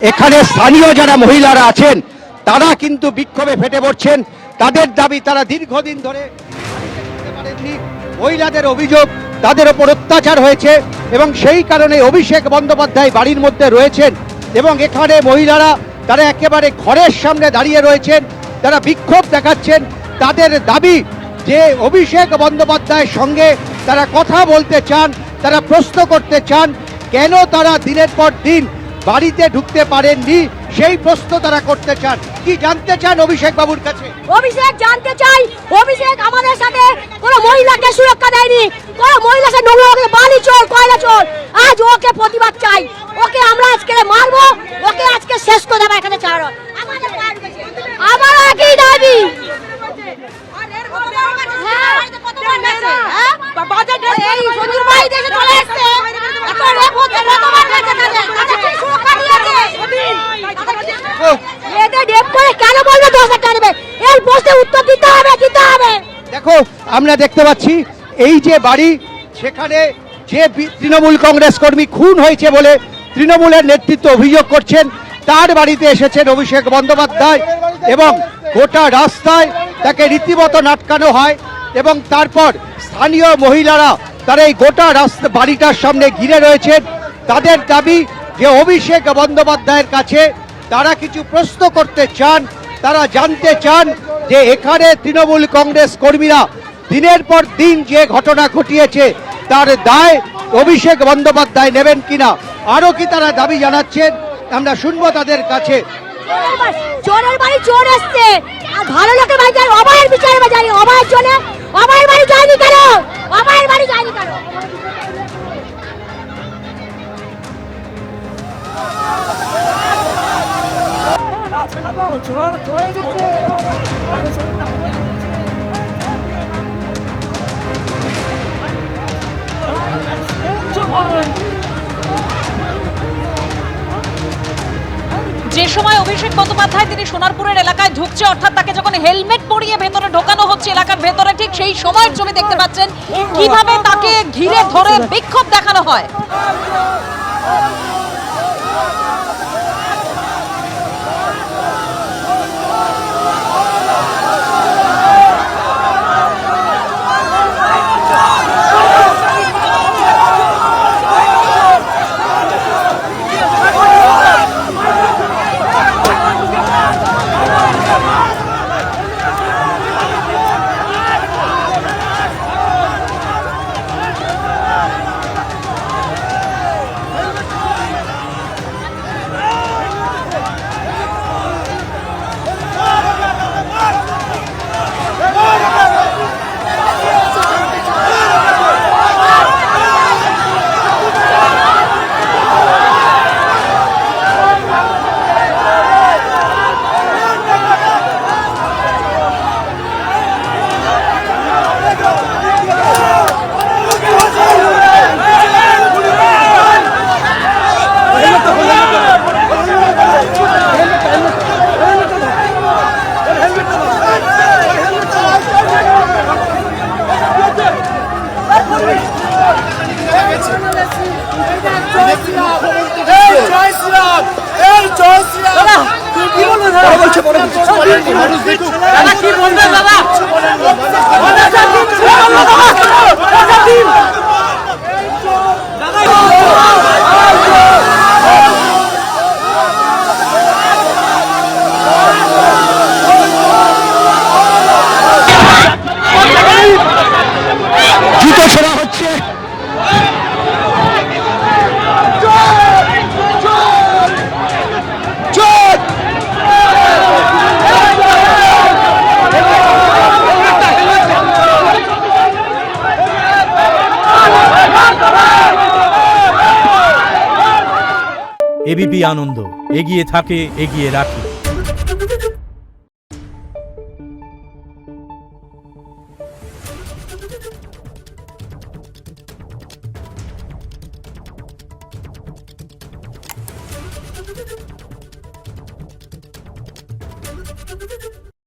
এখানে স্থানীয় যারা মহিলারা আছেন তারা কিন্তু বিক্ষোভে ফেটে পড়ছেন। তাদের দাবি, তারা দীর্ঘদিন ধরে মহিলাদের অভিযোগ তাদের ওপর অত্যাচার হয়েছে এবং সেই কারণে অভিষেক বন্দ্যোপাধ্যায় বাড়ির মধ্যে রয়েছেন এবং এখানে মহিলারা তারা একেবারে ঘরের সামনে দাঁড়িয়ে রয়েছেন, তারা বিক্ষোভ দেখাচ্ছেন। তাদের দাবি যে অভিষেক বন্দ্যোপাধ্যায়ের সঙ্গে তারা কথা বলতে চান, তারা প্রশ্ন করতে চান কেন তারা দিনের পর দিন বাড়িতে ঢুকতে পারেননি, সেই প্রশ্ন তারা করতে চান। কি জানতে চান অভিষেক বাবুর কাছে? অভিষেক জানতে চাই, অভিষেক আমাদের সাথে কোনো মহিলাকে সুরক্ষা দেয়নি, কোনো মহিলা সাথে নোংরা বালি চোর, কয়লা চোর। আজ ওকে প্রতিবাদ চাই, ওকে আমরা আজকে মারবো, ওকে আজকে শেষ করে দেবো এখানে চার। আমার একই দাবি। দেখো, আমরা দেখতে পাচ্ছি এই যে বাড়ি, সেখানে যে তৃণমূল কংগ্রেস কর্মী খুন হয়েছে বলে তৃণমূলের নেতৃত্ব অভিযোগ করছেন, তার বাড়িতে এসেছেন অভিষেক বন্দ্যোপাধ্যায় এবং গোটা রাস্তায় তাকে রীতিমতো আটকানো হয় এবং তারপর স্থানীয় মহিলারা তারা এই গোটা রাস্তা বাড়িটার সামনে ঘিরে রয়েছেন। তাদের দাবি যে অভিষেক বন্দ্যোপাধ্যায়ের কাছে তারা কিছু প্রশ্ন করতে চান, তারা জানতে চান যে এখানে তৃণমূল কংগ্রেস কর্মীরা দিনের পর দিন যে ঘটনা ঘটিয়েছে তার দায় অভিষেক বন্দ্যোপাধ্যায় নেবেন কিনা, আরো কি তারা দাবি জানাচ্ছেন, আমরা শুনবো তাদের কাছে। চোরের বাড়ি চোর আসছে, আর ভালো লোকের বাড়ি যায় অবায়ের বিচারে জানি, অবায়ের জন্য অবায়ের বাড়ি যায়নি কেন, অবায়ের বাড়ি যায়নি কেন? যে সময় অভিষেক বন্দ্যোপাধ্যায় তিনি সোনারপুরের এলাকায় ঢুকছে, অর্থাৎ তাকে যখন হেলমেট পরিয়ে ভেতরে ঢোকানো হচ্ছে এলাকার ভেতরে, ঠিক সেই সময়ের ছবি দেখতে পাচ্ছেন কিভাবে তাকে ঘিরে ধরে বিক্ষোভ দেখানো হয়। জুতো ছোড়া হচ্ছে, এবিপি আনন্দ, এগিয়ে থাকে, এগিয়ে রাখে।